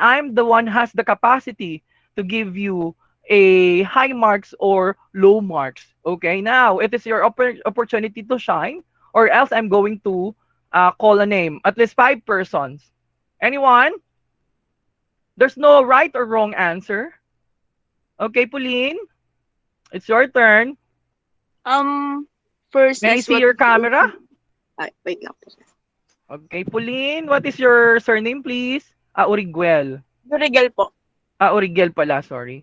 I'm the one has the capacity to give you a high marks or low marks. Okay, now it is your opportunity to shine, or else I'm going to call a name. At least 5 persons. Anyone? There's no right or wrong answer. Okay, Pauline, it's your turn. Um, First May I is see what your is the camera? issue? Ay, wait lang po. Okay, Pauline, what is your surname, please? Origuel. Regal po. Origel pala, sorry.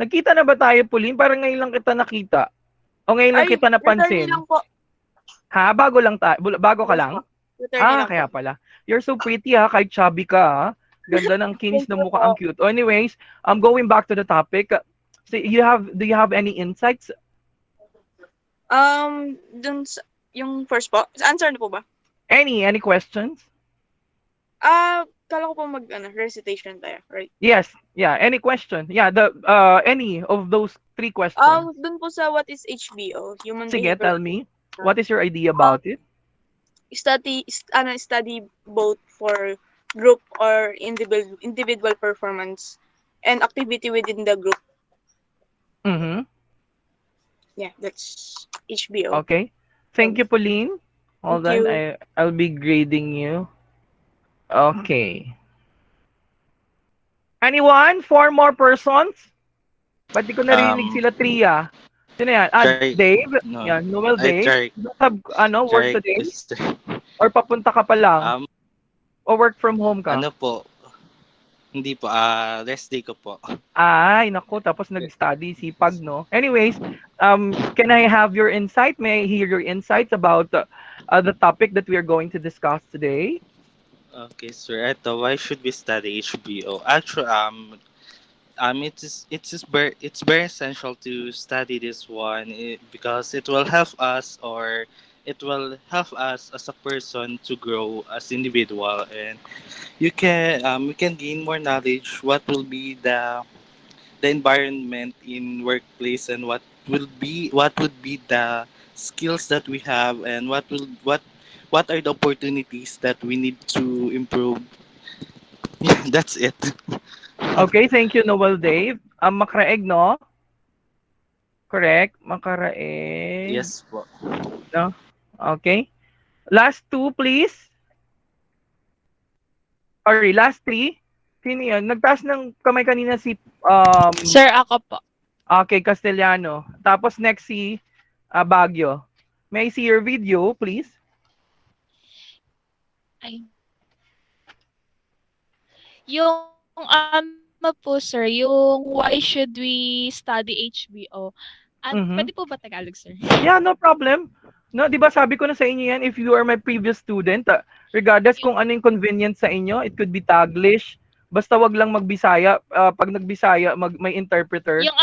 Nagkita na ba tayo, Pauline? Parang ngayon lang kita nakita. O ngayon lang Ay, kita returnee lang napansin. po. Ha? Bago lang bago ka Yes po. lang? Returnee lang po. Kaya pala. You're so pretty ha, kahit chubby ka ha. Ganda ng kinis Thank ng you mukha, ang po. cute. Oh, anyways, I'm going back to the topic. So do you have any insights? Dun sa, yung first po. Answer na po ba? Any questions? Kala ko po recitation tayo, right? Yes. Yeah, any question? Yeah, the any of those 3 questions. Dun po sa what is HBO, human Sige, behavior. tell me. What is your idea Um, about it? study both for group or individual performance and activity within the group. Mhm. Yeah, that's HBO. Okay. Thank you, Pauline. Hold Thank on. you. I'll be grading you. Okay. Anyone? 4 more persons? Ba't di ko narinig Um, sila Tria? Sino yan? try, Dave? no, Yan, Noel I Dave. try, You don't have, work try, today? Or papunta ka pa lang? um, O work from home ka? ano po, hindi po, rest day ko po. Ay, naku, tapos nag-study, sipag, no? Anyways, can I have your insight? May I hear your insights about the topic that we are going to discuss today? Okay, sir, eto, why should we study HBO? Actually, it's very essential to study this one because it will help us, or it will help us as a person to grow as individual, and you can gain more knowledge what will be the environment in workplace, and what would be the skills that we have, and what are the opportunities that we need to improve. Yeah, that's it. Okay, thank you, Noel Dave. Makraeg, no? Correct? Makaraeg. Yes po. No? Okay. Last two, please. Sorry, last three. Sino yun? Nagtaas ng kamay kanina si Sir, ako po. okay, Castellano. Tapos next si Baguio. May I see your video, please? Ay. Yung ano po, sir, yung why should we study HBO? Mm-hmm. Pwede po ba Tagalog, sir? Yeah, no problem. No, 'di ba sabi ko na sa inyo yan, if you are my previous student, regardless kung ano yung convenient sa inyo, it could be Taglish, basta wag lang magbisaya. Pag nagbisaya, may interpreter. Yung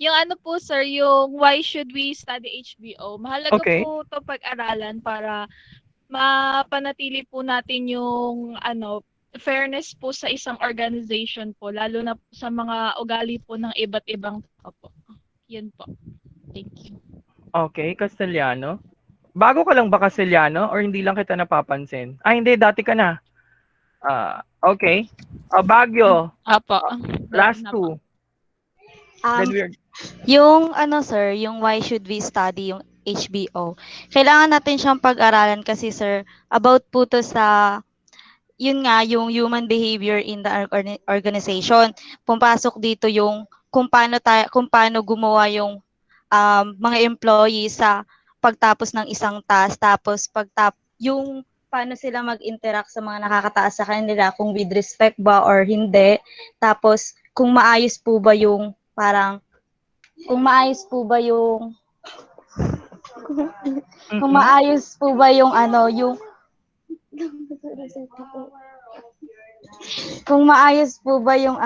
yung ano po, sir, yung why should we study HBO? Mahalaga Okay. po 'to pag-aralan para mapanatili po natin yung fairness po sa isang organization po, lalo na po sa mga ugali po ng iba't ibang tao po. Yun po. Thank you. Okay, Castellano. Bago ka lang ba Castellano or hindi lang kita napapansin? Hindi, dati ka na. Okay. Baguio, Apo. last Na po. two. Then Um, we're yung ano sir, yung why should we study yung HBO. Kailangan natin siyang pag-aralan kasi sir, about po to sa yun nga yung human behavior in the organization. Pumpasok dito yung kung paano gumawa yung mga employees sa pagtapos ng isang task, tapos yung paano sila mag-interact sa mga nakakataas sa kanila, kung with respect ba or hindi, tapos kung maayos po ba yung parang kung maayos po ba yung kung mm-mm. maayos po ba yung yung kung maayos po ba yung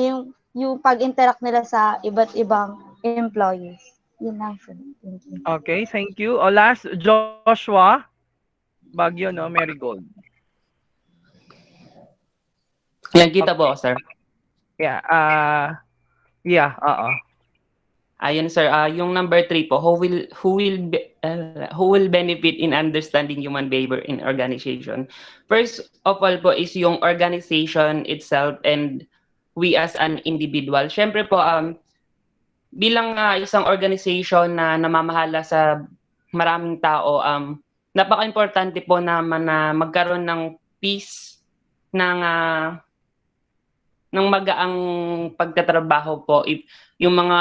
yung yung pag-interact nila sa iba't ibang employees. Yun lang sir. Thank you. Okay, thank you. Last, Joshua. Baguio, no? Marigold. Yan, kita Okay. po, sir. Yeah. Yeah, oo. Ayun sir, yung number 3 po, who will benefit in understanding human behavior in organization? First of all po is yung organization itself and we as an individual. Siyempre po, bilang isang organization na namamahala sa maraming tao, napaka-importante po naman na magkaroon ng peace ng magaang pagtatrabaho po if yung mga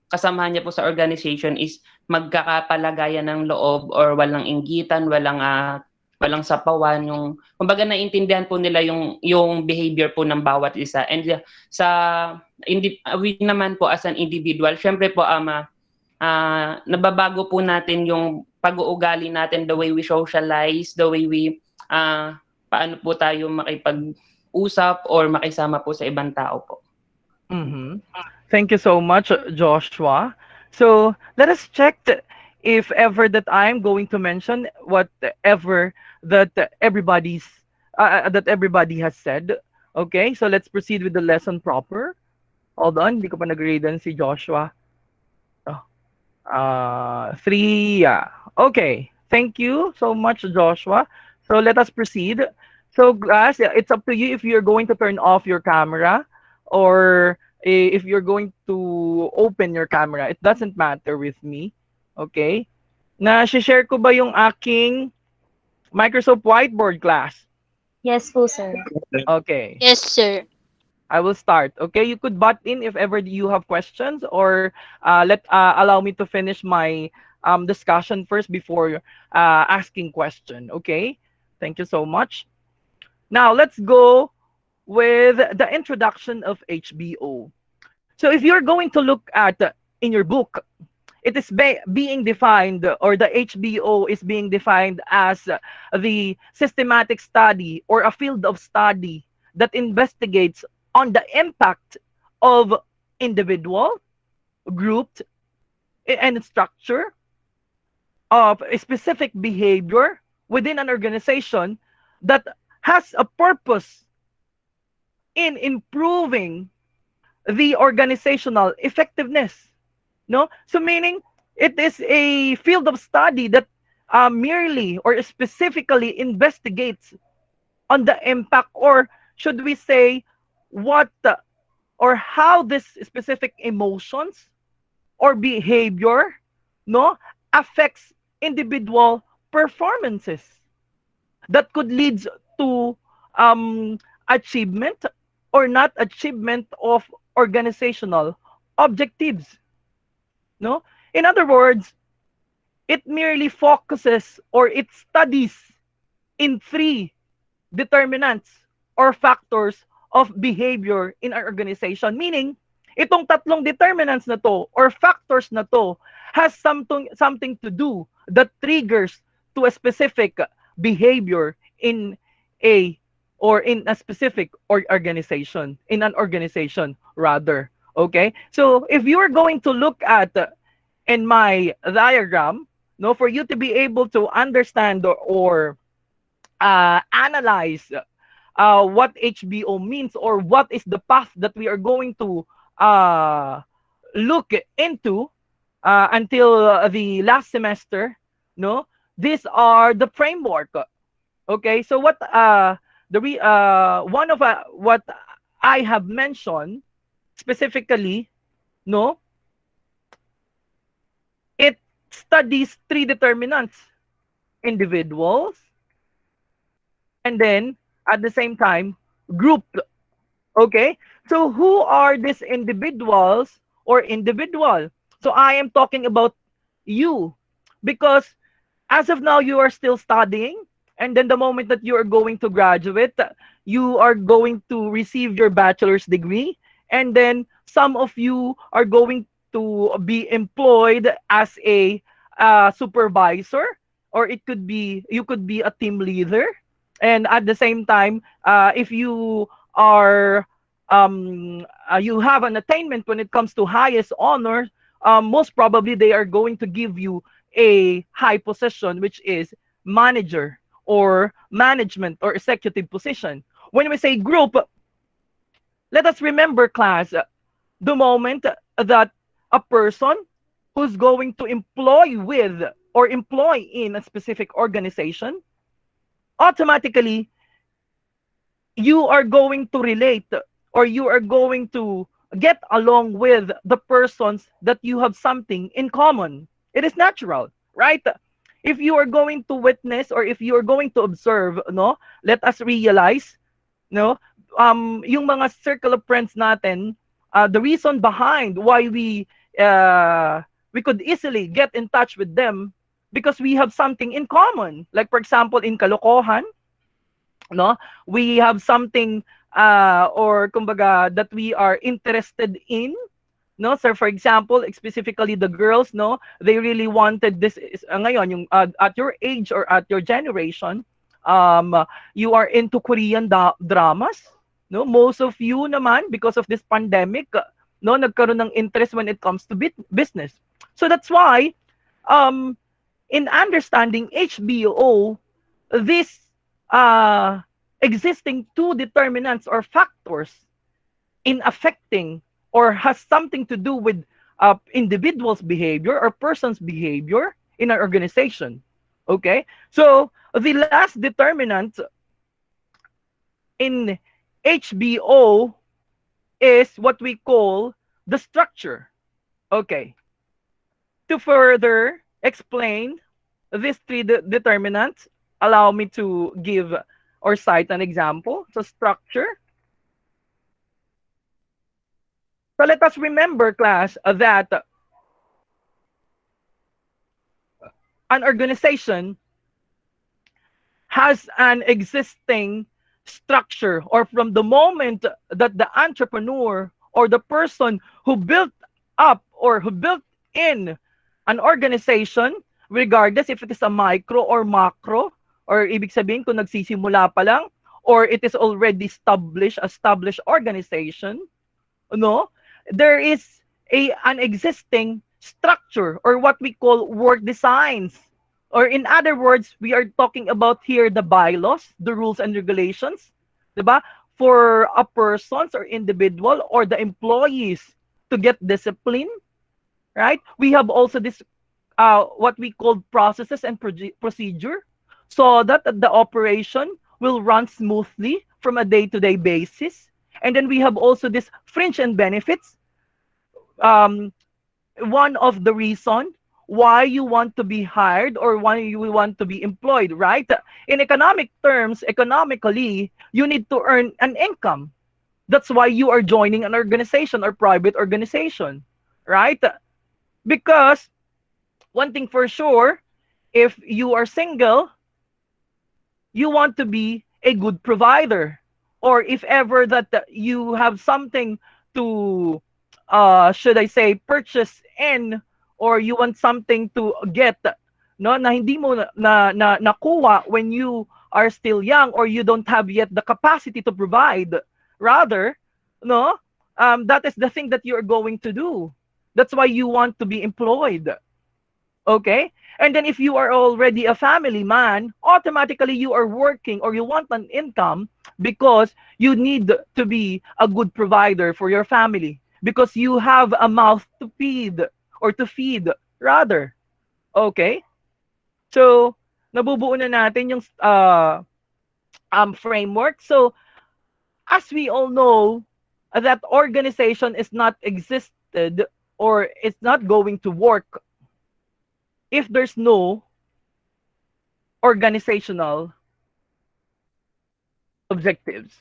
kasamahan niya po sa organization is magkakapalagayan ng loob or walang inggitan, walang sapawan, yung kumbaga naiintindihan po nila yung behavior po ng bawat isa. And sa we naman po as an individual, syempre po nababago po natin yung pag-uugali natin, the way we socialize, the way we paano po tayo makipag-usap or makisama po sa ibang tao po. Mm-hmm. Thank you so much, Joshua. So let us check if ever that I'm going to mention whatever that everybody has said. Okay, so let's proceed with the lesson proper. Hold on, hindi ko pa nag-read si Joshua. Oh, three, yeah. Okay, thank you so much, Joshua. So let us proceed. So guys, yeah, it's up to you if you're going to turn off your camera or if you're going to open your camera. It doesn't matter with me. Okay? Na-share ko ba yung aking Microsoft Whiteboard class? Yes po, sir. Okay. Yes, sir. I will start. Okay, you could butt in if ever you have questions, or allow me to finish my discussion first before asking question. Okay, thank you so much. Now let's go with the introduction of HBO. So if you're going to look at in your book, it is being defined, or the HBO is being defined as the systematic study or a field of study that investigates on the impact of individual, grouped, and structure of a specific behavior within an organization that has a purpose in improving the organizational effectiveness. No? So meaning it is a field of study that merely or specifically investigates on the impact, or should we say what or how this specific emotions or behavior no affects individual performances that could lead to achievement or not achievement of organizational objectives. No, in other words, it merely focuses or it studies in three determinants or factors of behavior in our organization. Meaning, itong tatlong determinants na to or factors na to has something to do that triggers to a specific behavior in a or in a specific or organization, in an organization rather. Okay? So if you're going to look at in my diagram, no, for you to be able to understand or analyze what HBO means or what is the path that we are going to look into until the last semester, no, these are the framework. Okay, so what one of what I have mentioned specifically, no, it studies three determinants: individuals, and then at the same time group. Okay, so who are these individuals or individual? So I am talking about you, because as of now you are still studying, and then the moment that you are going to graduate, you are going to receive your bachelor's degree, and then some of you are going to be employed as a supervisor, or it could be you could be a team leader. And at the same time, if you are you have an attainment when it comes to highest honor, most probably they are going to give you a high position, which is manager or management or executive position. When we say group, let us remember, class, the moment that a person who's going to employ with or employ in a specific organization, automatically you are going to relate or you are going to get along with the persons that you have something in common. It is natural, right? If you are going to witness or if you are going to observe, no, let us realize, no, yung mga circle of friends natin, the reason behind why we could easily get in touch with them because we have something in common. Like for example, in kalokohan, no, we have something or kumbaga that we are interested in, no, so for example specifically the girls, no, they really wanted this is ngayon yung at your age or at your generation, um you are into Korean dramas, no, most of you naman because of this pandemic, no, nagkaroon ng interest when it comes to business. So that's why um in understanding HBO, this uh, existing two determinants or factors in affecting or has something to do with individuals' behavior or person's behavior in an organization. Okay, so the last determinant in HBO is what we call the structure. Okay, to further explain these three determinants, allow me to give or cite an example. So structure. So let us remember, class, that an organization has an existing structure, or from the moment that the entrepreneur or the person who built up or who built in an organization, regardless if it is a micro or macro, or ibig sabihin kung nagsisimula pa lang, or it is already established organization, no, there is an existing structure or what we call work designs. Or in other words, we are talking about here the bylaws, the rules and regulations, diba? For a persons or individual or the employees to get discipline, right? We have also this what we call processes and procedure so that the operation will run smoothly from a day-to-day basis. And then we have also this fringe and benefits. Um, one of the reason why you want to be hired or why you want to be employed, right? In economic terms, economically, you need to earn an income. That's why you are joining an organization or private organization, right? Because one thing for sure, if you are single, you want to be a good provider. Or if ever that you have something to, should I say, purchase in, or you want something to get, no, na hindi mo nakuha when you are still young or you don't have yet the capacity to provide. Rather, no, that is the thing that you're going to do. That's why you want to be employed. Okay? And then if you are already a family man, automatically you are working or you want an income because you need to be a good provider for your family because you have a mouth to feed or to feed rather. Okay? So, nabubuo na natin yung framework. So, as we all know, that organization is not existed or it's not going to work if there's no organizational objectives.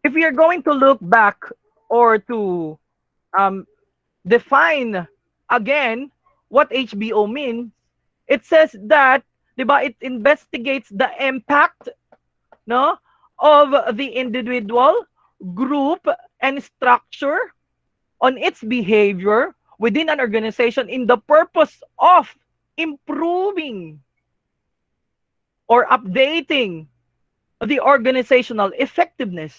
If we are going to look back or to um, define again what HBO means, it says that, diba, it investigates the impact, no, of the individual, group, and structure on its behavior within an organization in the purpose of improving or updating the organizational effectiveness.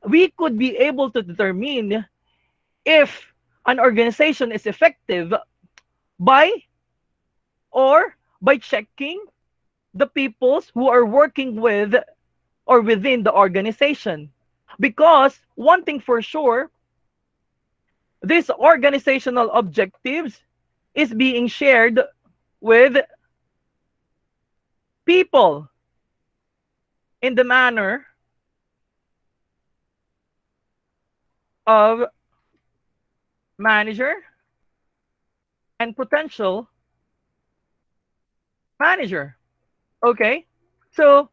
We could be able to determine if an organization is effective by or by checking the peoples who are working with or within the organization. Because one thing for sure, these organizational objectives is being shared with people in the manner of manager and potential manager. Okay? So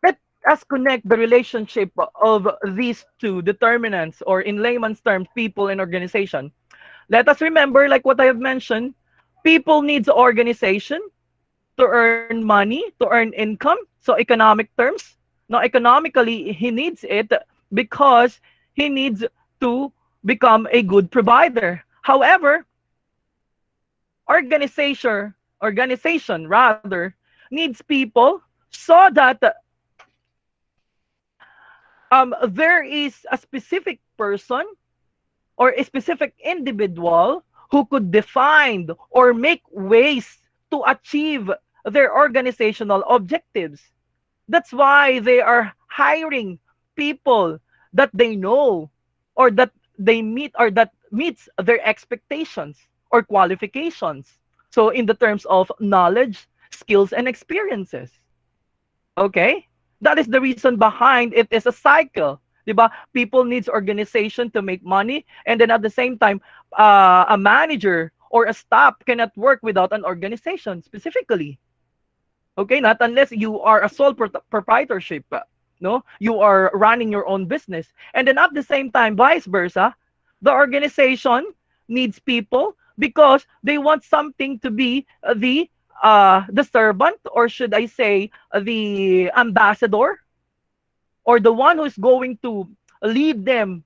let us connect the relationship of these two determinants, or in layman's terms, people and organization. Let us remember, like what I have mentioned, people needs organization to earn money, to earn income. So economic terms, no, economically he needs it because he needs to become a good provider. However, organization rather needs people so that there is a specific person or a specific individual who could define or make ways to achieve their organizational objectives. That's why they are hiring people that they know or that they meet or that meets their expectations or qualifications. So in the terms of knowledge, skills and experiences. Okay? That is the reason behind it is a cycle. Diba? People needs organization to make money, and then at the same time, a manager or a staff cannot work without an organization specifically. Okay, not unless you are a sole proprietorship. No, you are running your own business, and then at the same time, vice versa, the organization needs people because they want something to be the servant, or should I say, the ambassador, or the one who is going to lead them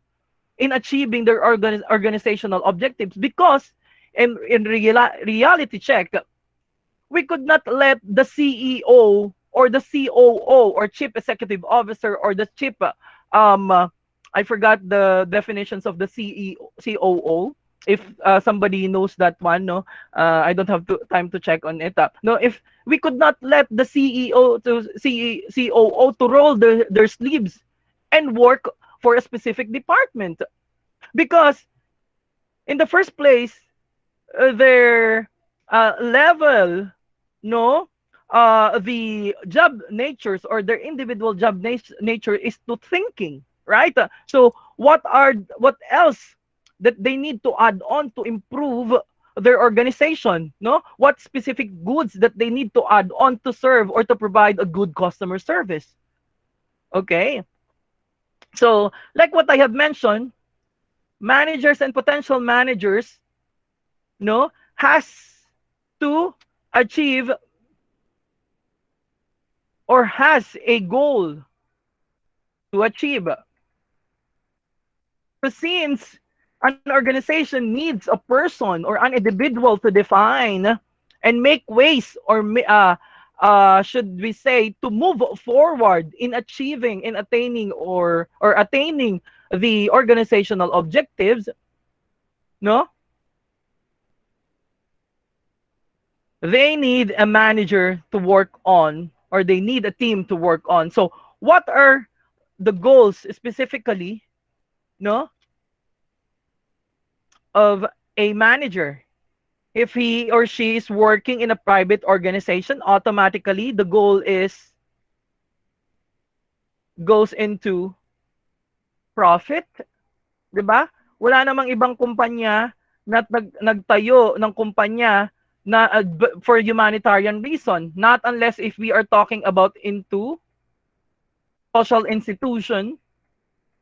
in achieving their organizational objectives. Because reality check, we could not let the CEO or the COO or chief executive officer or the chief um uh, I forgot the definitions of the CEO COO. If somebody knows that one, no, I don't have time to check on it. No, if we could not let the CEO to COO to roll their sleeves and work for a specific department, because in the first place, their level, no, the job natures or their individual job nature is to thinking, right? So what else that they need to add on to improve their organization? No, what specific goods that they need to add on to serve or to provide a good customer service? Okay, so like what I have mentioned, managers and potential managers, no, has to achieve or has a goal to achieve. So since an organization needs a person or an individual to define and make ways, or should we say, to move forward in achieving, in attaining, or attaining the organizational objectives, no, they need a manager to work on, or they need a team to work on. So what are the goals specifically, no, of a manager? If he or she is working in a private organization, automatically the goal is goes into profit, 'di ba? Wala namang ibang kumpanya na nagtayo ng kumpanya na for humanitarian reason, not unless if we are talking about into social institution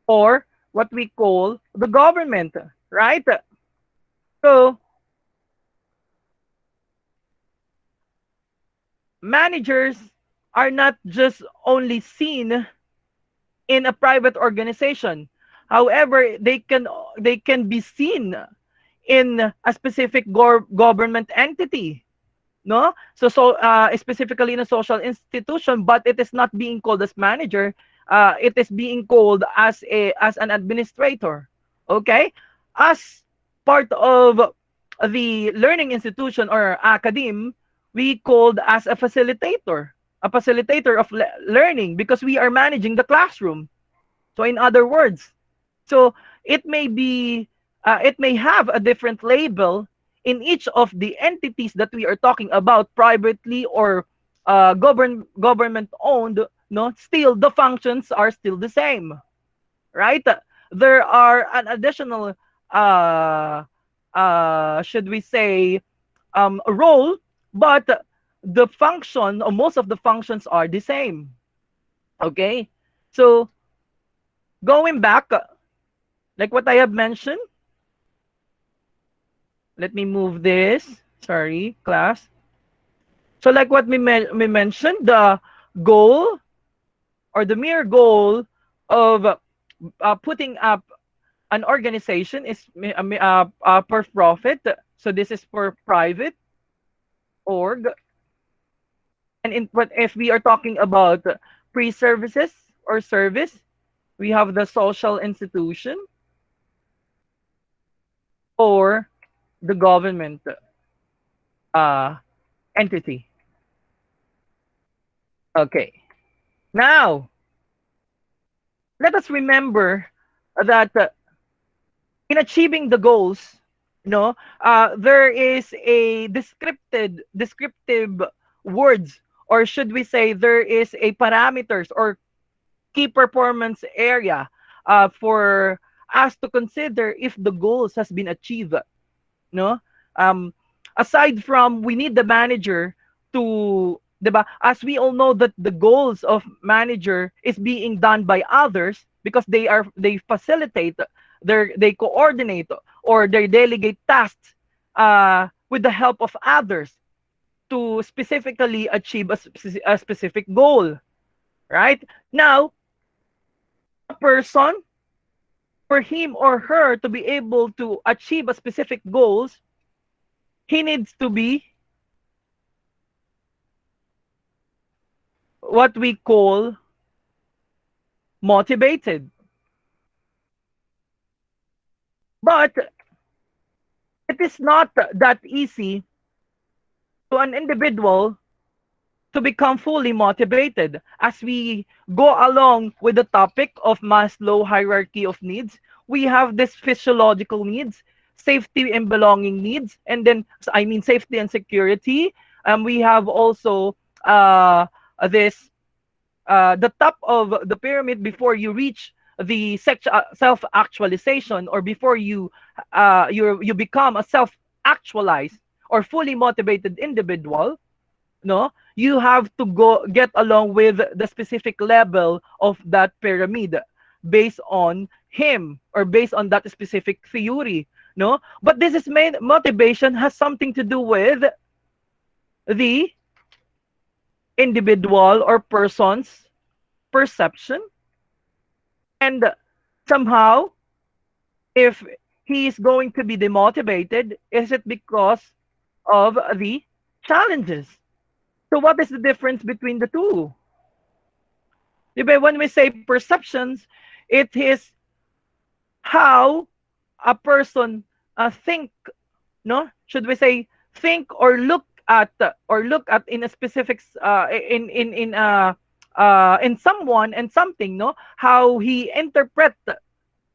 or what we call the government, right? So managers are not just only seen in a private organization. However, they can be seen in a specific government entity, no? Specifically in a social institution, but it is not being called as manager. It is being called as an administrator. Okay, as part of the learning institution or academe, we called as a facilitator of learning, because we are managing the classroom. So in other words, so it may be it may have a different label in each of the entities that we are talking about, privately or government owned. No, still the functions are still the same, right? There are an additional, uh, should we say, role, but the function or most of the functions are the same. Okay, so going back, like what I have mentioned, let me move this. Sorry, class. So, like what we mentioned, the goal or the mere goal of putting up an organization is per profit. So this is for private org. And in, but if we are talking about pre-services or service, we have the social institution or the government uh, entity. Okay. Now, let us remember that in achieving the goals, there is a descriptive words, or should we say, there is a parameters or key performance area for us to consider if the goals has been achieved. No, um, aside from we need the manager to, diba? As we all know that the goals of manager is being done by others because they facilitate, they coordinate or they delegate tasks with the help of others to specifically achieve a specific goal, right? Now, a person, for him or her to be able to achieve a specific goals, he needs to be what we call motivated. But it is not that easy to an individual to become fully motivated. As we go along with the topic of Maslow hierarchy of needs, we have this physiological needs, safety and belonging needs, and then I mean safety and security. We have also this the top of the pyramid before you reach the self actualization, or before you become a self actualized or fully motivated individual. No, you have to go get along with the specific level of that pyramid based on him or based on that specific theory. No, but this is made motivation has something to do with the individual or person's perception, and somehow if he is going to be demotivated, is it because of the challenges? So what is the difference between the two? Diba, when we say perceptions, it is how a person think, no? Should we say think or look at in a specific in someone and something, no? How he interpret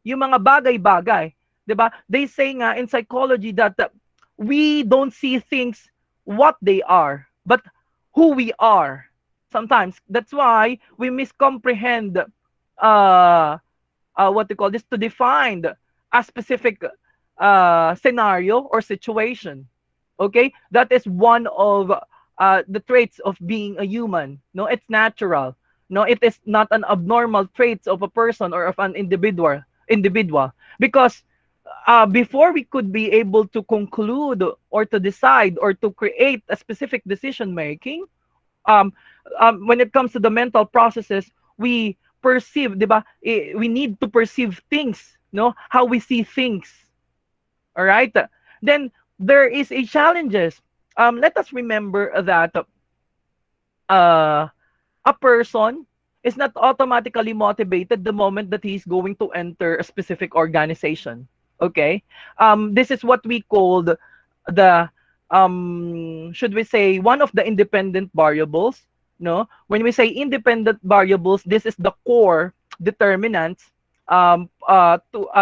yung mga bagay-bagay, 'di ba? They say nga in psychology that we don't see things what they are, but who we are. Sometimes that's why we miscomprehend what they call this to define a specific scenario or situation. Okay, that is one of the traits of being a human. No, it's natural. No, it is not an abnormal traits of a person or of an individual, because before we could be able to conclude or to decide or to create a specific decision making, um, when it comes to the mental processes, we perceive, diba? We need to perceive things, no? How we see things. All right. Then there is a challenges. Let us remember that a person is not automatically motivated the moment that he's going to enter a specific organization. Okay. This is what we called the should we say one of the independent variables. No, when we say independent variables, this is the core determinants to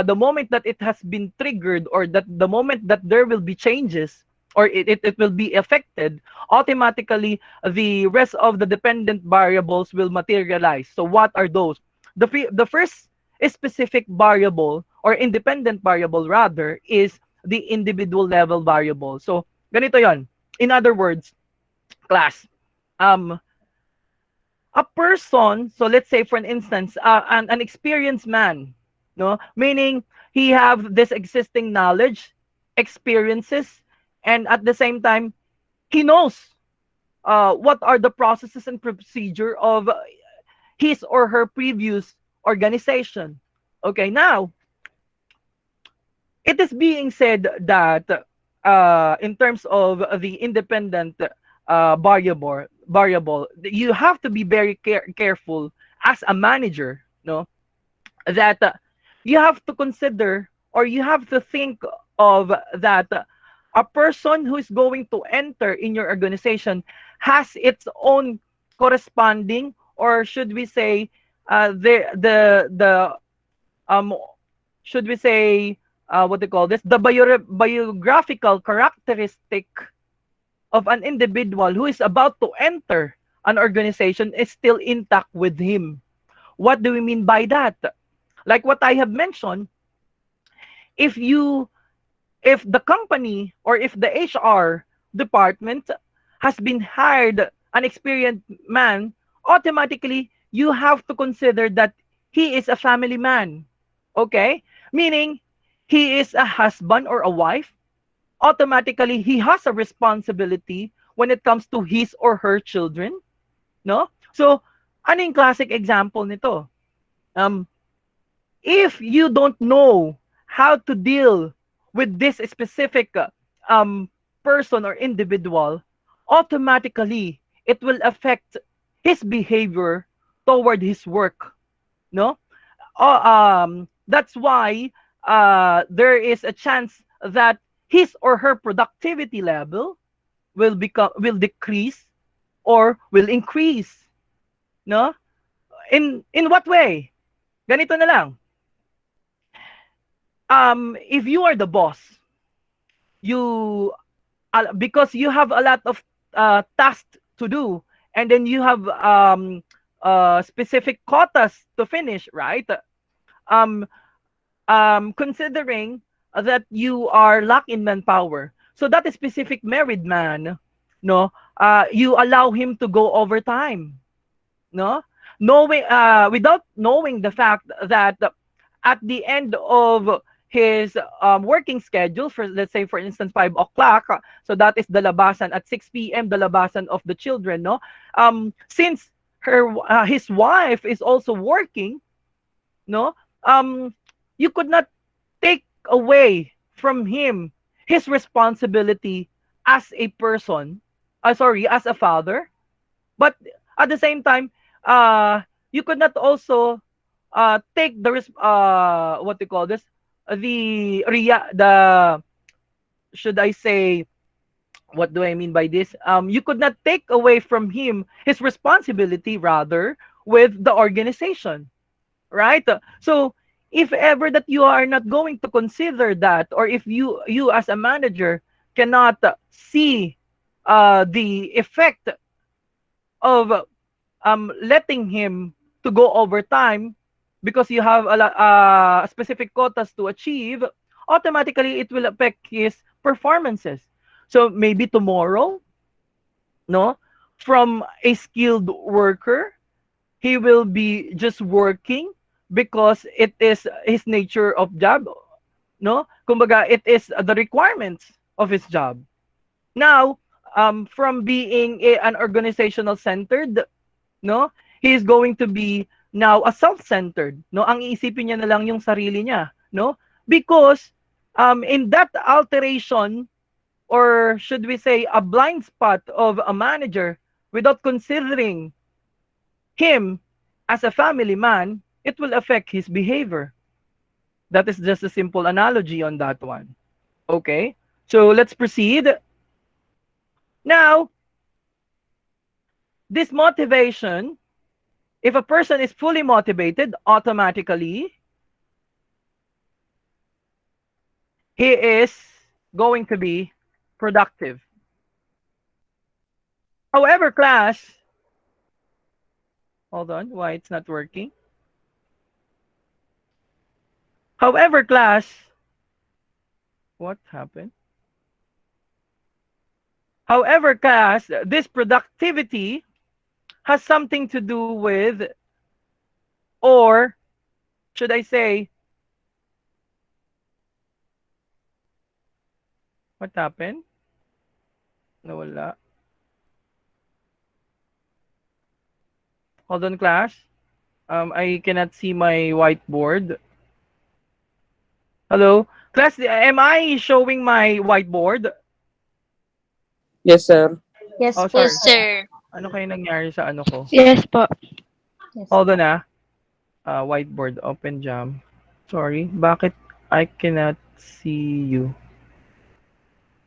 the moment that it has been triggered, or that the moment that there will be changes, or it will be affected, automatically the rest of the dependent variables will materialize. So what are those? The first specific variable, or independent variable rather, is the individual level variable. So ganito yon. In other words, class, um a person, so let's say for an instance, an experienced man, no, meaning he have this existing knowledge, experiences, and at the same time he knows what are the processes and procedure of his or her previous organization. Okay, now it is being said that in terms of the independent variable, you have to be very careful as a manager, no, that you have to consider, or you have to think of that a person who is going to enter in your organization has its own corresponding, or should we say the um should we say what they call this, the biographical characteristic of an individual who is about to enter an organization is still intact with him. What do we mean by that? Like what I have mentioned, if you if the company, or if the HR department has been hired an experienced man, automatically you have to consider that he is a family man. Okay? Meaning he is a husband or a wife. Automatically he has a responsibility when it comes to his or her children, no? So, ano yung classic example nito? Um, if you don't know how to deal with this specific um, person or individual, automatically it will affect his behavior toward his work. No, that's why there is a chance that his or her productivity level will decrease or will increase. No, in what way? Ganito na lang. If you are the boss, you because you have a lot of tasks to do, and then you have specific quotas to finish, right? um Considering that you are lack in manpower, so that specific married man, no, you allow him to go overtime, no, knowing without knowing the fact that at the end of his working schedule, for let's say for instance 5 o'clock, so that is the labasan at 6 p.m., the labasan of the children, no, since his wife is also working, no, um you could not take away from him his responsibility as a person, sorry, as a father. But at the same time, you could not also take the what they call this, the should I say, what do I mean by this? You could not take away from him his responsibility rather with the organization, right? So if ever that you are not going to consider that, or if you as a manager cannot see the effect of letting him to go overtime because you have specific quotas to achieve, automatically it will affect his performances. So maybe tomorrow, no, from a skilled worker, he will be just working because it is his nature of job, no? Kumbaga, it is the requirements of his job. Now, from being an organizational centered, no, he is going to be now a self-centered, no, ang iisipin niya na lang yung sarili niya, no, because in that alteration, or should we say a blind spot of a manager, without considering him as a family man, it will affect his behavior. That is just a simple analogy on that one. Okay, so let's proceed. Now, this motivation, if a person is fully motivated, automatically he is going to be productive. However, class, hold on, why it's not working? However, class, what happened? However, class, this productivity has something to do with, or should I say, what happened? Nawala. Hold on, class. I cannot see my whiteboard. Hello? Class, am I showing my whiteboard? Yes, sir. Yes Oh, po, Yes, sorry. sir. sir. Ano kaya nangyari sa ano ko? Yes po. Yes Hold po. on ah. Whiteboard, open jam. Sorry, bakit I cannot see you?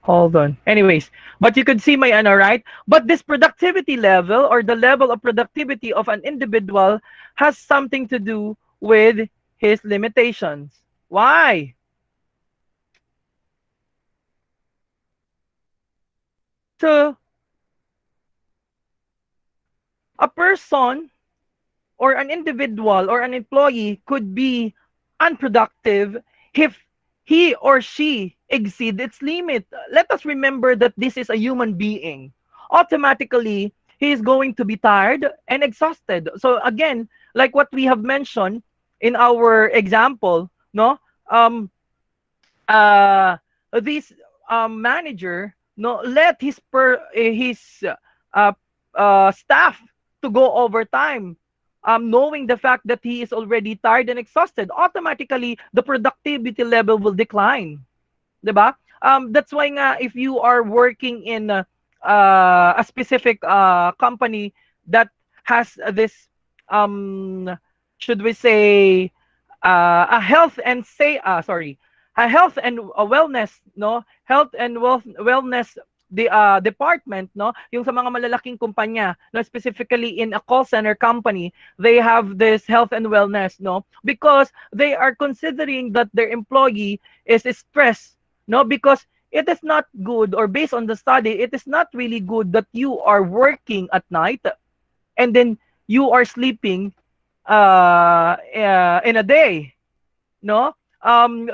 Hold on. Anyways, but you could see my ano, right? But this productivity level or the level of productivity of an individual has something to do with his limitations. Why? So, a person or an individual or an employee could be unproductive if he or she exceed its limit. Let us remember that this is a human being. Automatically, he is going to be tired and exhausted. So again, like what we have mentioned in our example, no, um, uh this manager no let his uh, staff to go overtime, knowing the fact that he is already tired and exhausted. Automatically the productivity level will decline, 'di ba? That's why nga if you are working in a specific company that has this um should we say a health and say sorry a health and a wellness, no, health and wellness department, no, yung sa mga malalaking kumpanya, no, specifically in a call center company, they have this health and wellness, no, because they are considering that their employee is stressed, no, because it is not good, or based on the study, it is not really good that you are working at night and then you are sleeping in a day, no.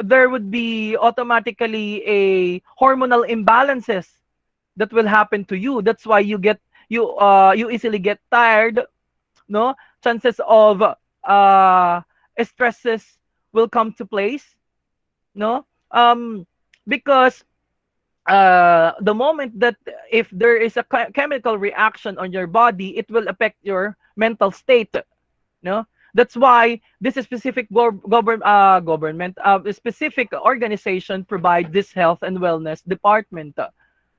There would be automatically a hormonal imbalances that will happen to you. That's why you easily get tired, no, chances of stresses will come to place, no, because the moment that if there is a chemical reaction on your body, it will affect your mental state, no. That's why this specific government specific organization provide this health and wellness department,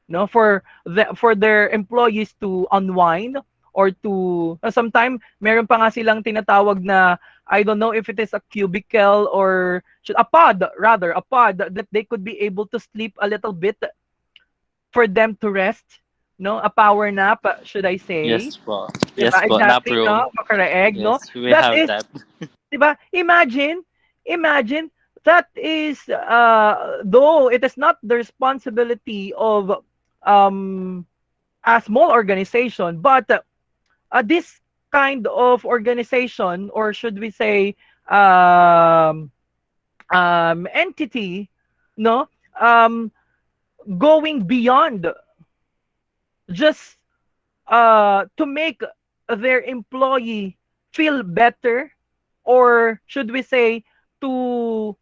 no, for their employees to unwind or to sometime meron pa nga silang tinatawag na, I don't know if it is a cubicle or a pod, rather a pod that they could be able to sleep a little bit for them to rest, no, a power nap, should I say, Yes po. 'di Yes ba? po, nap Exactly, room. no, makaraeg, no. Yes, we That have is, that. 'di ba? Imagine that is though it is not the responsibility of um a small organization, but this kind of organization, or should we say um entity, no, um going beyond just to make their employee feel better, or should we say to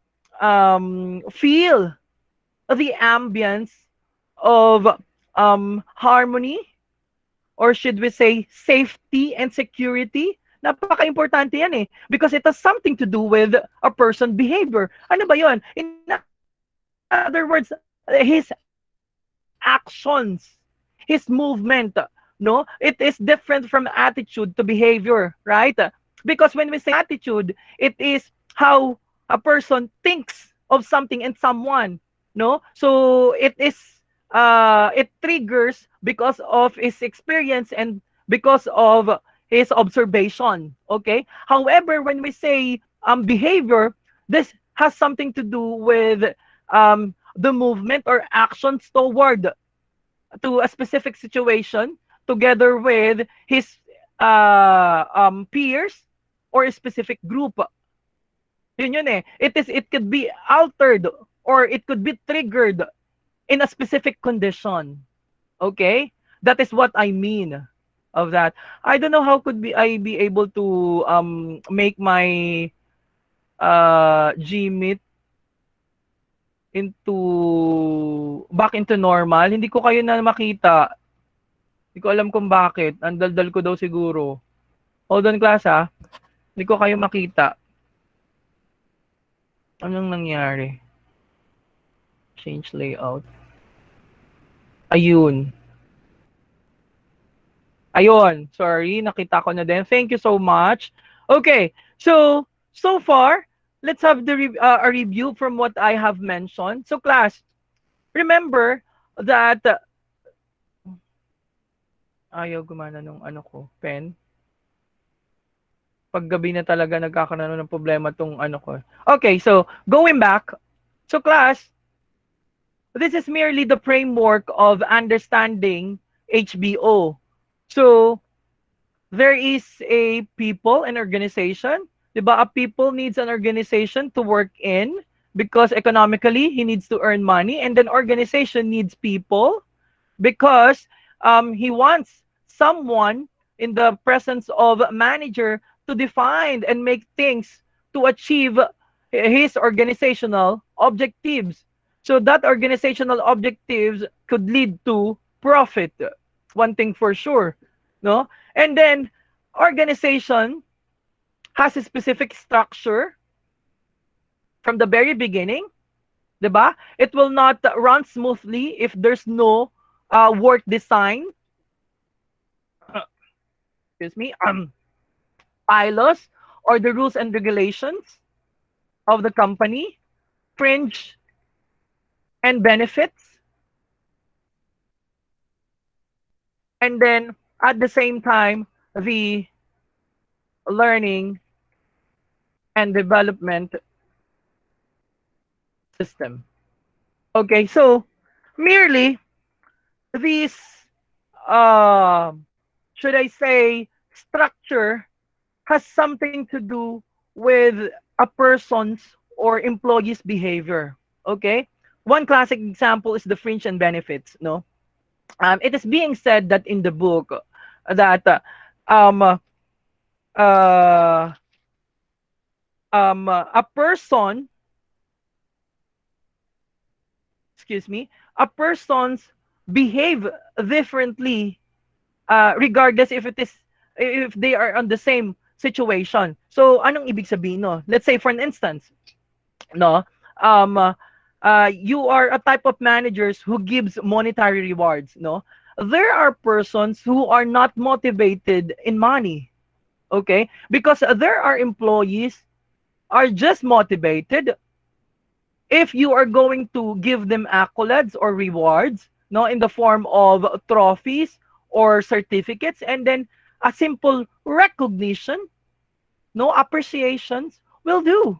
feel the ambience of harmony, or should we say safety and security. Napaka-importante yan eh, because it has something to do with a person behavior. Ano ba yon? In other words, his actions, his movement, no, it is different from attitude to behavior, right? Because when we say attitude, it is how a person thinks of something and someone, no. So it triggers because of his experience and because of his observation, okay. However, when we say behavior, this has something to do with the movement or actions toward to a specific situation together with his peers or a specific group. Yun eh. It could be altered or it could be triggered in a specific condition. Okay? That is what I mean of that. I don't know how could be I be able to make my Gmeet back into normal. Hindi ko kayo na makita. Hindi ko alam kung bakit. Ang daldal ko daw siguro. Hold on class ha. Hindi ko kayo makita. Anong nangyari? Change layout. Ayun. Ayun. Sorry, nakita ko na din. Thank you so much. Okay. So far, let's have a review from what I have mentioned. So class, remember that ayaw gumana nung ano ko, pen. Paggabi na talaga nagkakaroon ng problema tong ano ko. Okay, so going back. So class, this is merely the framework of understanding HBO. So there is a people, an organization. Diba? A people needs an organization to work in because economically he needs to earn money, and then organization needs people because he wants someone in the presence of manager to define and make things to achieve his organizational objectives. So that organizational objectives could lead to profit. One thing for sure, no? And then organization has a specific structure from the very beginning, diba? It will not run smoothly if there's no work design, excuse me, bylaws or the rules and regulations of the company, fringe and benefits, and then at the same time, the learning and development system. Okay, so merely these, uh, should I say, structure has something to do with a person's or employee's behavior. Okay, one classic example is the fringe and benefits. No, it is being said that in the book that um, uh, a person, excuse me, a person's behave differently regardless if they are on the same situation. So anong ibig sabihin no? Let's say for an instance, no, um, you are a type of managers who gives monetary rewards. No, there are persons who are not motivated in money. Okay, because there are employees are just motivated if you are going to give them accolades or rewards, no, in the form of trophies or certificates, and then a simple recognition, no appreciations will do.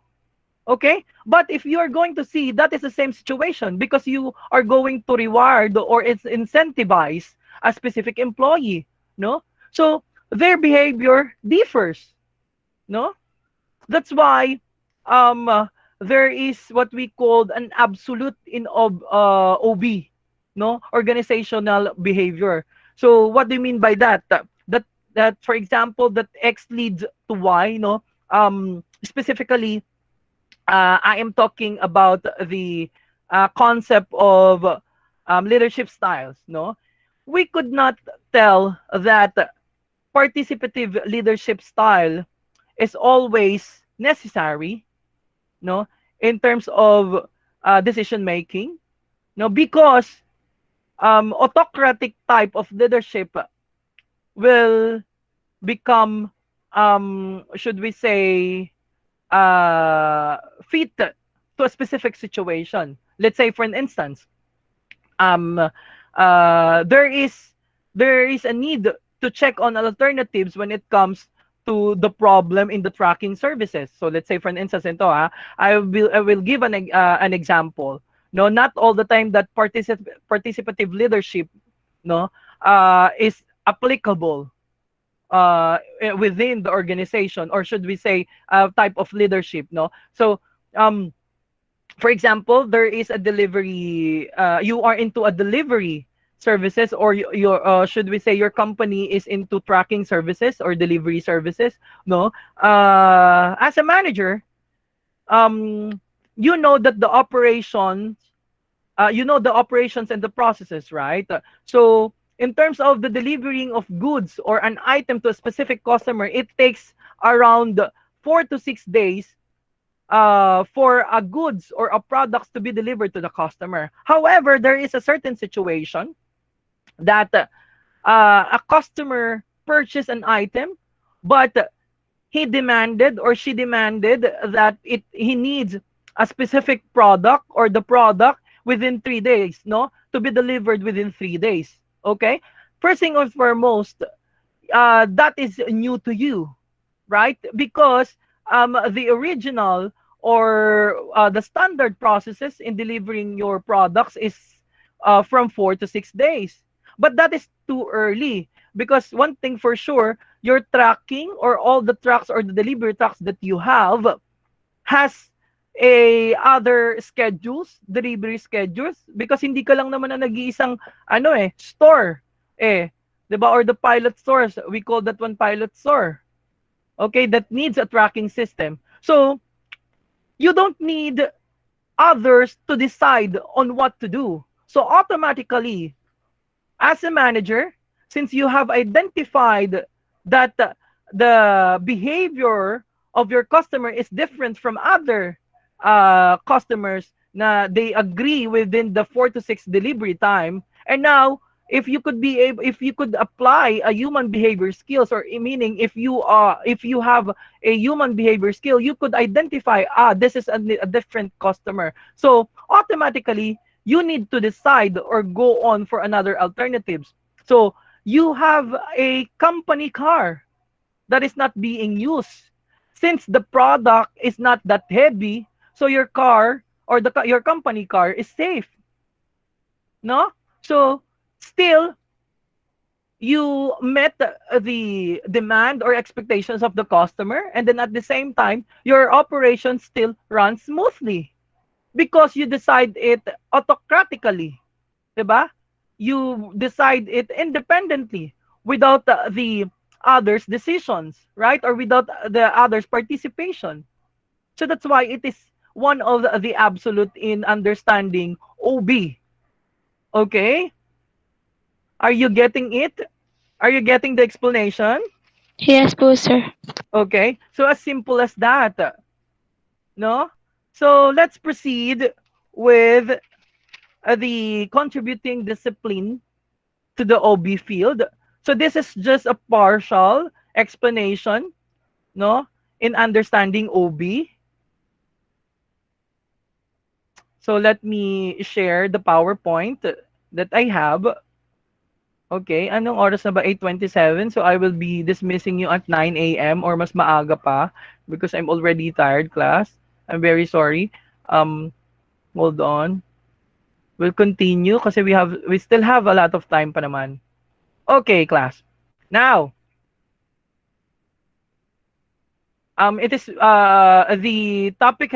Okay, but if you are going to see that is the same situation because you are going to reward or it's incentivize a specific employee, no, so their behavior differs, no. That's why there is what we called an absolute in OB, no, organizational behavior. So what do you mean by that? That for example that X leads to Y, no. Specifically, I am talking about the concept of leadership styles. No, we could not tell that participative leadership style is always necessary, no, in terms of decision making, no, because autocratic type of leadership will become, should we say, fit to a specific situation. Let's say, for an instance, um, there is a need to check on alternatives when it comes to the problem in the tracking services. So let's say, for an instance, ito, I will give an example. No, not all the time that participative leadership, no, is applicable within the organization, or should we say type of leadership, no. So um for example, there is a delivery, you are into a delivery services, or your should we say your company is into tracking services or delivery services, no. As a manager, um you know that the operations, the operations and the processes, right? So in terms of the delivering of goods or an item to a specific customer, it takes around 4 to 6 days for a goods or a products to be delivered to the customer. However, there is a certain situation that a customer purchased an item, but he demanded or she demanded that he needs a specific product or the product within 3 days, no, to be delivered within 3 days. Okay, first thing and foremost, that is new to you, right? Because the original or the standard processes in delivering your products is from 4 to 6 days. But that is too early, because one thing for sure, your tracking or all the trucks or the delivery trucks that you have has a other schedules, delivery schedules, because hindi ka lang naman na nag-iisang store, 'di ba? Or the pilot stores, we call that one pilot store. Okay, that needs a tracking system. So you don't need others to decide on what to do. So automatically, as a manager, since you have identified that the behavior of your customer is different from other customers, na they agree within the 4 to 6 delivery time, and now if you could apply a human behavior skills, or meaning if you have a human behavior skill, you could identify, this is a different customer. So automatically you need to decide or go on for another alternatives. So you have a company car that is not being used. Since the product is not that heavy, so your car or your company car is safe, no? So still you met the demand or expectations of the customer, and then at the same time your operation still runs smoothly because you decide it autocratically, 'di ba? You decide it independently without the others' decisions, right? Or without the others' participation. So that's why it is one of the absolute in understanding OB. Okay? Are you getting it? Are you getting the explanation? Yes po, sir. Okay? So as simple as that, no? So let's proceed with the contributing discipline to the OB field. So this is just a partial explanation, no, in understanding OB. So let me share the PowerPoint that I have. Okay, anong oras na ba? 8:27. So I will be dismissing you at 9 a.m. or mas maaga pa because I'm already tired, class. I'm very sorry. Um, hold on. We'll continue kasi we still have a lot of time pa naman. Okay, class. Now, it is the topic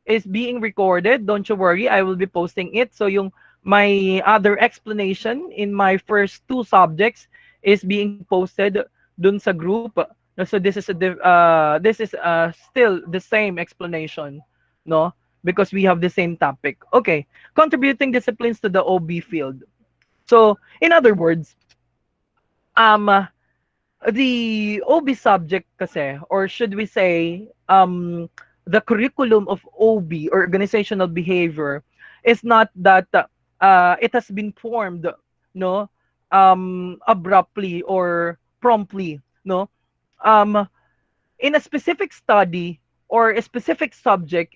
is being recorded. Don't you worry, I will be posting it. So yung my other explanation in my first two subjects is being posted dun sa group. No, so this is still the same explanation, no? Because we have the same topic. Okay, contributing disciplines to the OB field. So, in other words, um the OB subject kasi, or should we say, the curriculum of OB or organizational behavior is not that it has been formed, no, abruptly or promptly, no. Um, in a specific study or a specific subject,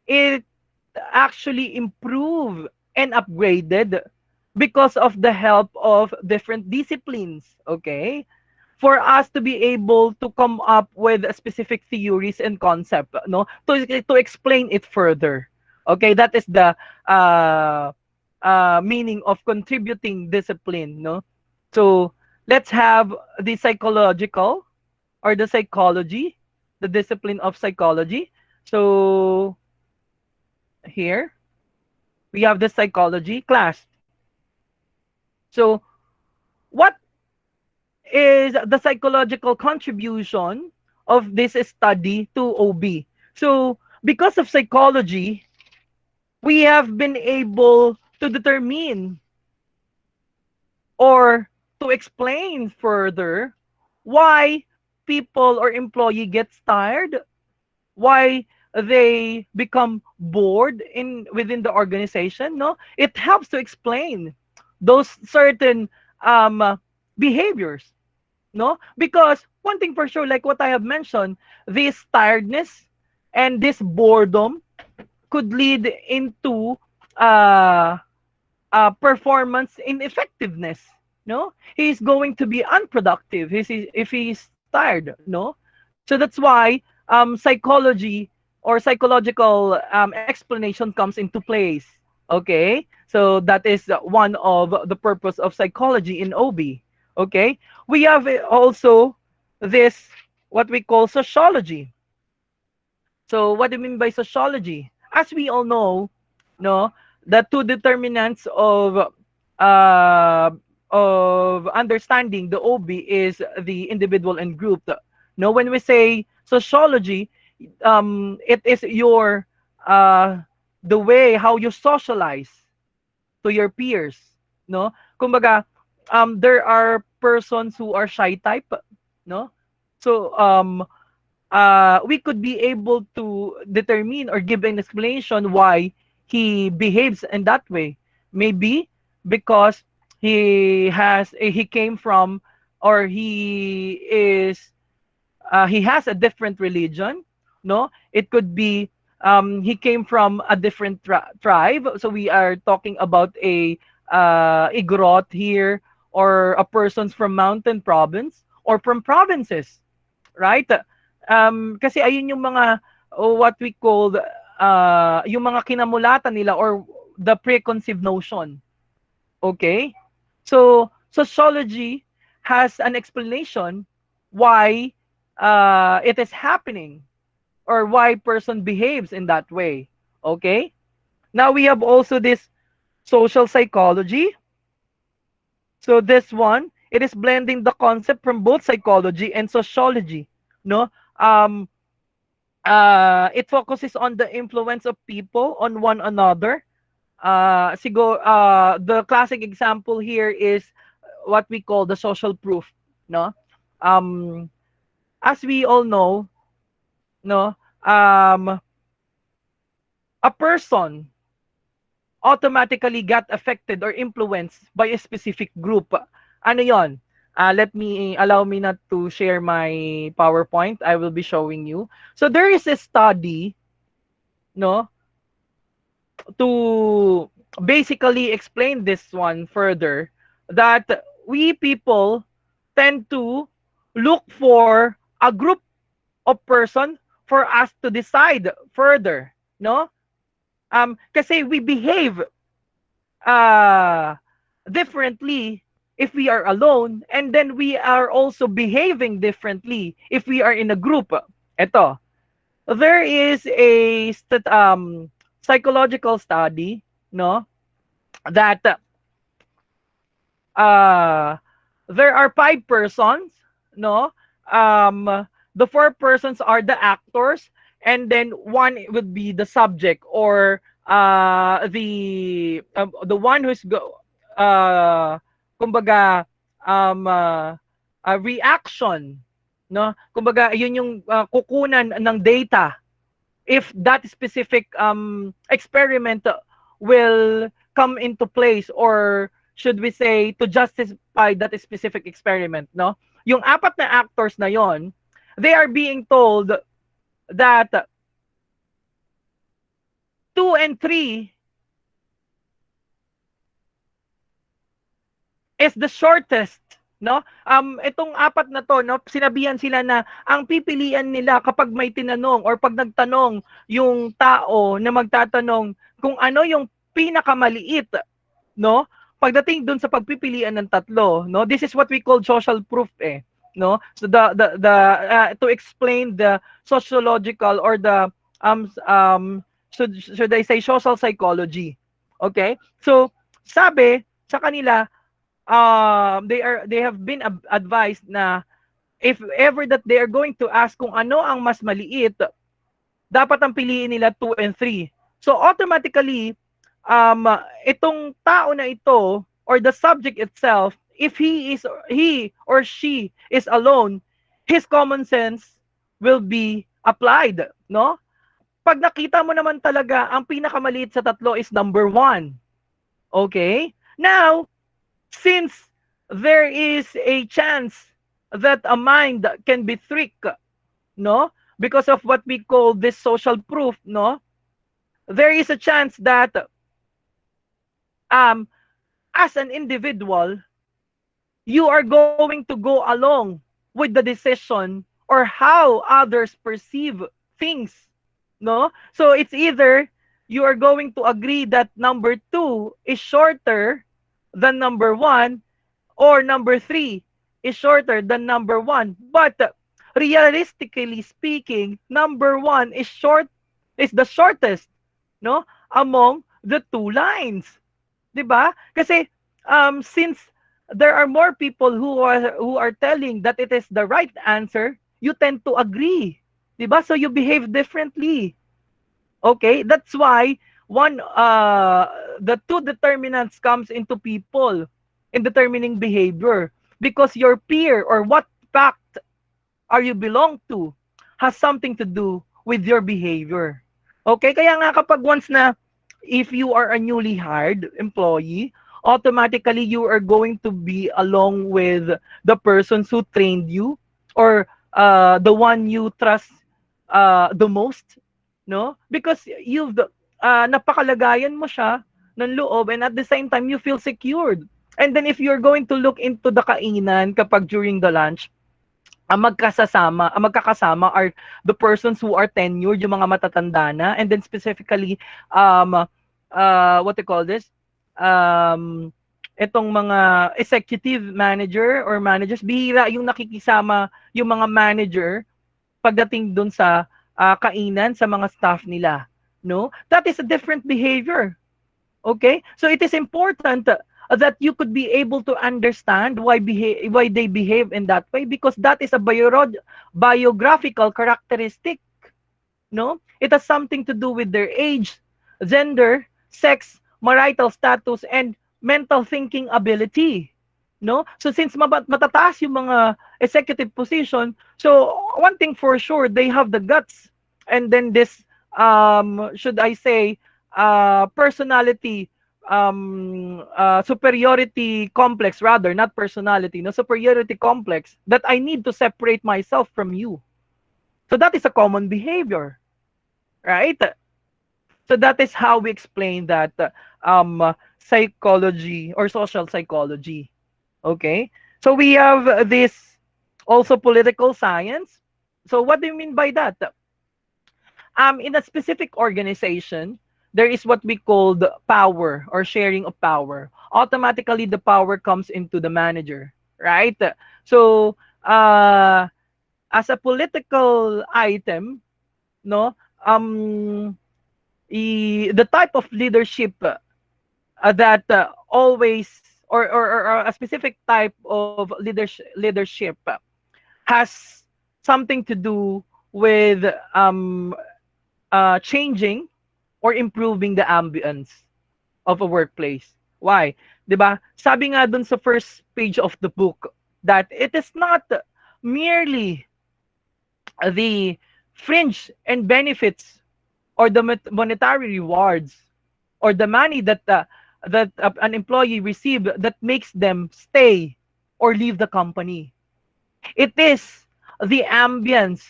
it actually improved and upgraded because of the help of different disciplines, okay? For us to be able to come up with specific theories and concept, no, to explain it further. Okay, that is the uh, meaning of contributing discipline, no? So let's have the psychological or the psychology, the discipline of psychology. So here we have the psychology class. So what is the psychological contribution of this study to OB? So because of psychology, we have been able to determine or to explain further why people or employee gets tired, why they become bored in within the organization. No, it helps to explain those certain um behaviors, no, because one thing for sure, like what I have mentioned, this tiredness and this boredom could lead into uh performance ineffectiveness. No, he's going to be unproductive if he's tired. No, so that's why psychology or psychological explanation comes into place. Okay, so that is one of the purpose of psychology in OB. Okay, we have also this what we call sociology. So what do you mean by sociology? As we all know, no, the two determinants uh of understanding the OB is the individual and group. No, when we say sociology, it is your the way how you socialize to your peers. No, kumbaga, there are persons who are shy type. No, so we could be able to determine or give an explanation why he behaves in that way. Maybe because he came from or he has a different religion. No, it could be he came from a different tribe. So we are talking about a Igorot here, or a persons from mountain province or from provinces, right? Kasi ayun yung mga what we call yung mga kinamulatan nila or the preconceived notion. Okay? So sociology has an explanation why it is happening or why person behaves in that way. Okay? Now we have also this social psychology. So this one, it is blending the concept from both psychology and sociology. No, um, it focuses on the influence of people on one another. The classic example here is what we call the social proof. No, um, as we all know, no, a person automatically got affected or influenced by a specific group. Ano yon? Allow me not to share my PowerPoint. I will be showing you. So there is a study, no, to basically explain this one further, that we people tend to look for a group of person for us to decide further, no? Kasi we behave uh, differently if we are alone, and then we are also behaving differently if we are in a group. Ito, there is a psychological study, no, that uh, there are five persons, no, the four persons are the actors, and then one would be the subject or the one who's kumbaga a reaction, no, kumbaga yun yung kukunan ng data if that specific experiment will come into place, or should we say to justify that specific experiment, no, yung apat na actors na yon, they are being told that 2 and 3 is the shortest no? Itong apat na to, no, sinabihan sila na ang pipilian nila kapag may tinanong or pag nagtanong yung tao na magtatanong kung ano yung pinakamaliit, no? Pagdating dun sa pagpipilian ng tatlo, no? This is what we call social proof eh, no? So the to explain the sociological or the should I say social psychology. Okay? So sabi sa kanila, they have been advised na if ever that they are going to ask kung ano ang mas maliit, dapat ang piliin nila 2 and 3. So automatically, um, itong tao na ito or the subject itself, if he or she is alone, his common sense will be applied, no? Pag nakita mo naman talaga ang pinakamaliit sa tatlo is number 1. Okay? Now, since there is a chance that a mind can be tricked, no? Because of what we call this social proof, no? There is a chance that um as an individual, you are going to go along with the decision or how others perceive things, no? So it's either you are going to agree that number 2 is shorter than number 1, or number 3 is shorter than number 1. But realistically speaking, number 1 is the shortest, no? Among the two lines. 'Di ba? Kasi since there are more people who are telling that it is the right answer, you tend to agree. 'Di ba? So you behave differently. Okay? That's why the two determinants comes into people in determining behavior, because your peer or what pact are you belong to has something to do with your behavior. Okay? Kaya nga kapag once na if you are a newly hired employee, automatically you are going to be along with the persons who trained you, or the one you trust the most, no? Because napakalagayan mo siya ng loob, and at the same time you feel secured. And then if you're going to look into the kainan kapag during the lunch, ang magkakasama are the persons who are tenured, yung mga matatanda na, and then specifically, what they call this, itong mga executive manager or managers, bihira yung nakikisama yung mga manager pagdating dun sa kainan sa mga staff nila, no? That is a different behavior. Okay? So it is important that you could be able to understand why they behave in that way, because that is a biographical characteristic, no? It has something to do with their age, gender, sex, marital status, and mental thinking ability, no? So since matataas yung mga executive position, so one thing for sure, they have the guts, and then this should I say personality, superiority complex, rather, not personality, no, superiority complex, that I need to separate myself from you. So that is a common behavior, right? So that is how we explain that psychology or social psychology. Okay? So we have this also political science. So what do you mean by that? In a specific organization, there is what we call the power or sharing of power. Automatically, the power comes into the manager, right? So, as a political item, no, the type of leadership that always or a specific type of leadership has something to do with changing or improving the ambience of a workplace. Why? 'Di ba? Sabi nga dun sa first page of the book that it is not merely the fringe and benefits or the monetary rewards or the money that an employee receive that makes them stay or leave the company. It is the ambience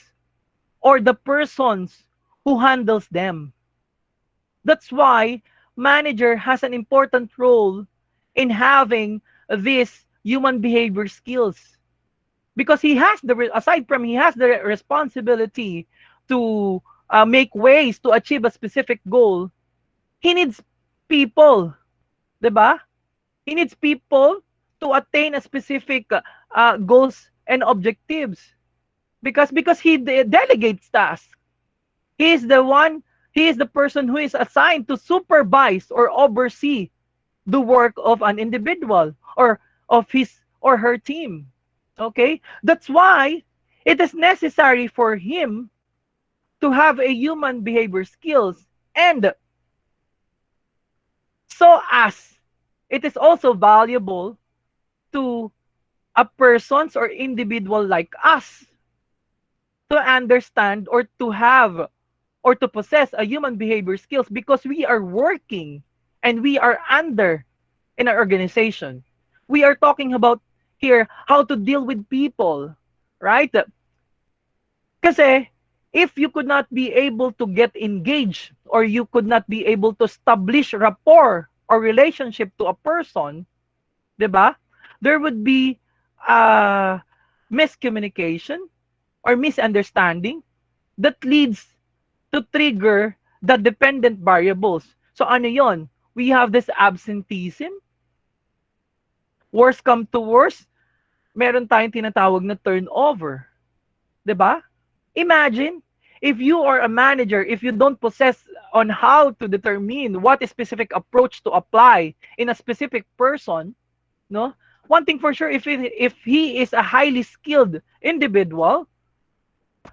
or the persons who handles them. That's why manager has an important role in having this human behavior skills, because he has aside from he has the responsibility to make ways to achieve a specific goal. He needs people, 'di ba? He needs people to attain a specific goals and objectives, because he delegates tasks. He is the one. He is the person who is assigned to supervise or oversee the work of an individual or of his or her team. Okay? That's why it is necessary for him to have a human behavior skills, and so as it is also valuable to a persons or individual like us to understand or to have or to possess a human behavior skills, because we are working and we are under in our organization. We are talking about here how to deal with people, right? Kasi if you could not be able to get engaged or you could not be able to establish rapport or relationship to a person, 'di ba? There would be miscommunication or misunderstanding that leads to trigger the dependent variables. So ano 'yon? We have this absenteeism. Worst come to worst, meron tayong tinatawag na turnover. 'Di ba? Imagine if you are a manager, if you don't possess on how to determine what specific approach to apply in a specific person, no? One thing for sure, if he is a highly skilled individual,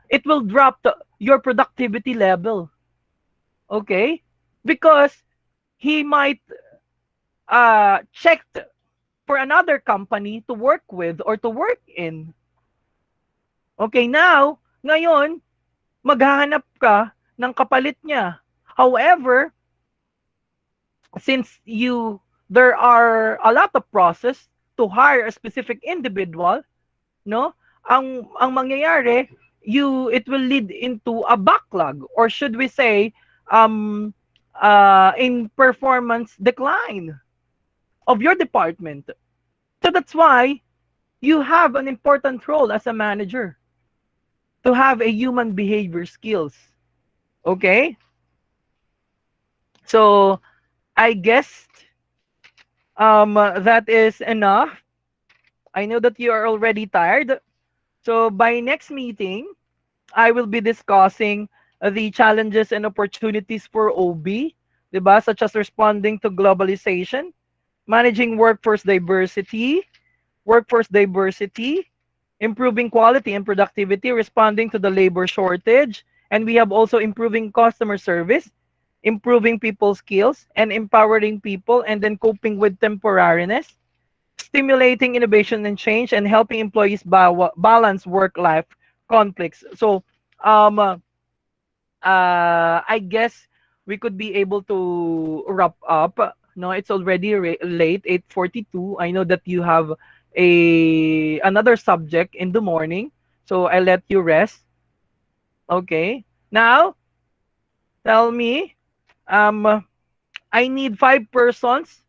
it will drop your productivity level. Okay? Because he might check for another company to work with or to work in. Okay, now, ngayon, maghahanap ka ng kapalit niya. However, since there are a lot of process to hire a specific individual, no? Ang mangyayari, it will lead into a backlog, or should we say in performance decline of your department. So that's why you have an important role as a manager to have a human behavior skills. Okay? So I guess that is enough. I know that you are already tired. So by next meeting, I will be discussing the challenges and opportunities for OB, diba? Such as responding to globalization, managing workforce diversity, improving quality and productivity, responding to the labor shortage, and we have also improving customer service, improving people skills, and empowering people, and then coping with temporariness, stimulating innovation and change, and helping employees balance work-life conflicts. So, I guess we could be able to wrap up. No, it's already late, 8:42. I know that you have another subject in the morning, so I let you rest. Okay. Now, tell me, I need 5 persons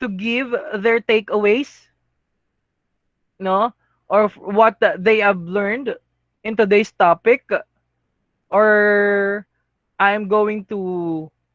to give their takeaways, no, or what they have learned in today's topic, or I'm going to